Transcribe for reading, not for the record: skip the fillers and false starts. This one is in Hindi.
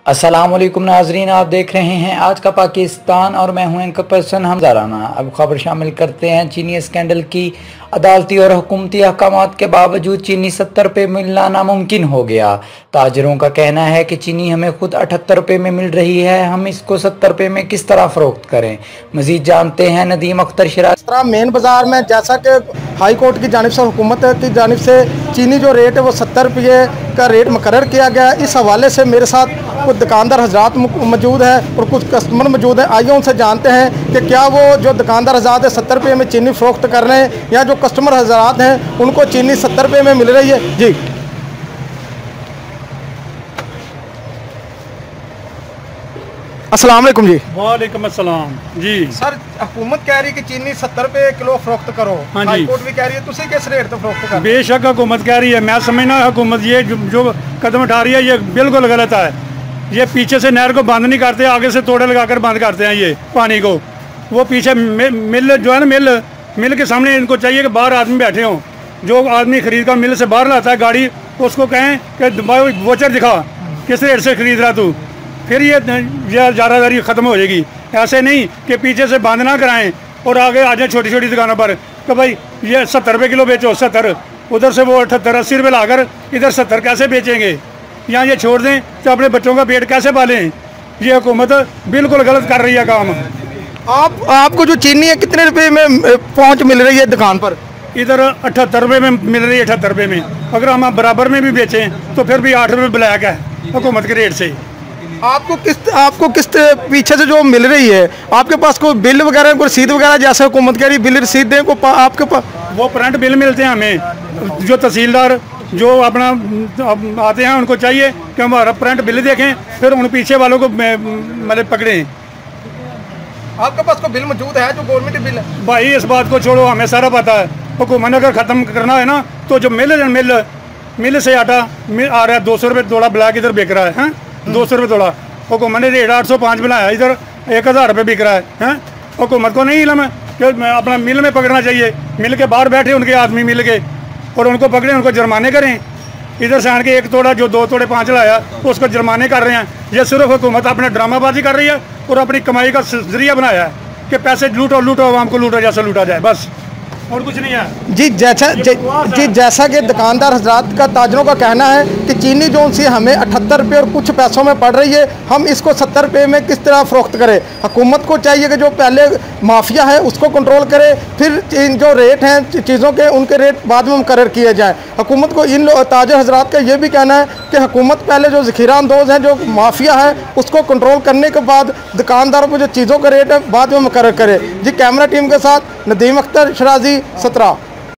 अस्सलाम वालेकुम नाजरीन, आप देख रहे हैं आज का पाकिस्तान और मैं हूं एंकर पर्सन हमजा राना। अब खबर शामिल करते हैं चीनी स्कैंडल की। अदालती और हुकूमती अहकामात के बावजूद चीनी 70 रुपये मिलना नामुमकिन हो गया। ताजरों का कहना है कि चीनी हमें खुद 78 रुपये में मिल रही है, हम इसको 70 रुपये में किस तरह फ़रोख्त करें। मज़ीद जानते हैं नदीम अख्तर शराजी। मेन बाज़ार में जैसा कि हाई कोर्ट की जानिब से हुकूमत की जानिब से चीनी जो रेट है वो 70 रुपये का रेट मुकर्रर किया गया। इस हवाले से मेरे साथ कुछ दुकानदार हजरात मौजूद है और कुछ कस्टमर मौजूद हैं। आइए उनसे जानते हैं कि क्या वो जो दुकानदार हजरात है 70 रुपये में चीनी फ़रोख्त कर रहे हैं या जो कस्टमर हजरात हैं उनको चीनी 70 रुपये में मिल रही है। जी अस्सलाम वालेकुम। जी वालेकुम अस्सलाम। जी सर, हुकूमत कह रही है कि चीनी 70 रुपये किलो फ़रोख्त करो। हाँ जी। हाई कोर्ट भी कह रही है, तुसी किस रेट तो फ़रोख्त कर? बेशक हुकूमत कह रही है, मैं समझना हुकूमत ये जो कदम उठा रही है ये बिल्कुल गलत है। ये पीछे से नहर को बंद नहीं करते, आगे से तोड़े लगाकर बंद करते हैं ये पानी को। वो पीछे मिल जो है ना, मिल के सामने इनको चाहिए कि बाहर आदमी बैठे हों। जो आदमी खरीद कर मिल से बाहर लाता है गाड़ी, उसको कहें कि वोचर दिखा किस रेट से खरीद रहा तू, फिर ये जारादारी ख़त्म हो जाएगी। ऐसे नहीं कि पीछे से बंद ना कराएं और आगे आ जाए छोटी छोटी दुकानों पर कि भाई ये 70 रुपये किलो बेचो, 70, उधर से वो 78-80 रुपये लाकर इधर 70 कैसे बेचेंगे। यहाँ ये छोड़ दें तो अपने बच्चों का पेट कैसे पालें। ये हुकूमत बिल्कुल गलत कर रही है काम। आपको जो चीनी है कितने रुपए में पहुँच मिल रही है दुकान पर? इधर 78 रुपये में मिल रही है। 78 रुपये में अगर हम बराबर में भी बेचें तो फिर भी 8 रुपये ब्लैक है हुकूमत के रेट से। आपको किस्त पीछे से जो मिल रही है, आपके पास कोई बिल वगैरह, कोई रसीद वगैरह, जैसे हुकूमत कह रही बिल रसीद दें को आपके पास? वो प्रिंट बिल मिलते हैं हमें। जो तहसीलदार जो अपना आते हैं उनको चाहिए कि हमारा प्रिंट बिल देखें, फिर उन पीछे वालों को मतलब पकड़ें। आपके पास कोई बिल मौजूद है जो गवर्नमेंट बिल है? भाई इस बात को छोड़ो, हमें सारा पता है। हुकूमत ने अगर ख़त्म करना है ना तो जो मिल से आटा आ रहा है 200 रुपये तोड़ा ब्लैक इधर बिक रहा है 200 रुपये तोड़ा। हुकूमत ने रेट 805 बनाया, इधर 1000 रुपये बिक रहा है। हुकूमत को नहीं इल्म है कि अपना मिल में पकड़ना चाहिए। मिल के बाहर बैठे उनके आदमी मिल के और उनको पकड़े, उनको जुर्माने करें। इधर से आन के 1 तोड़ा जो 2 तोड़े 5 लाया उसको जुर्माने कर रहे हैं। ये सिर्फ हुकूमत अपने ड्रामाबाजी कर रही है और अपनी कमाई का जरिया बनाया है कि पैसे लूटो आवाम को लूटो जैसे लूटा जाए, बस और कुछ नहीं है। जी जैसा कि दुकानदार हजरात का, ताजरों का कहना है कि चीनी जो सी हमें 78 रुपये और कुछ पैसों में पड़ रही है, हम इसको 70 रुपये में किस तरह फ़रोख्त करें। हुकूमत को चाहिए कि जो पहले माफिया है उसको कंट्रोल करे, फिर जो रेट हैं चीज़ों के उनके रेट बाद में मुकर्रर किए जाएँ। हुकूमत को इन ताजर हजरात का ये भी कहना है कि हुकूमत पहले जो ज़ख़ीरा अंदोज़ हैं, जो माफिया है, उसको कंट्रोल करने के बाद दुकानदारों पर जो चीज़ों का रेट है बाद में मुकर्रर करे। जी कैमरा टीम के साथ नदीम अख्तर शराजी 17।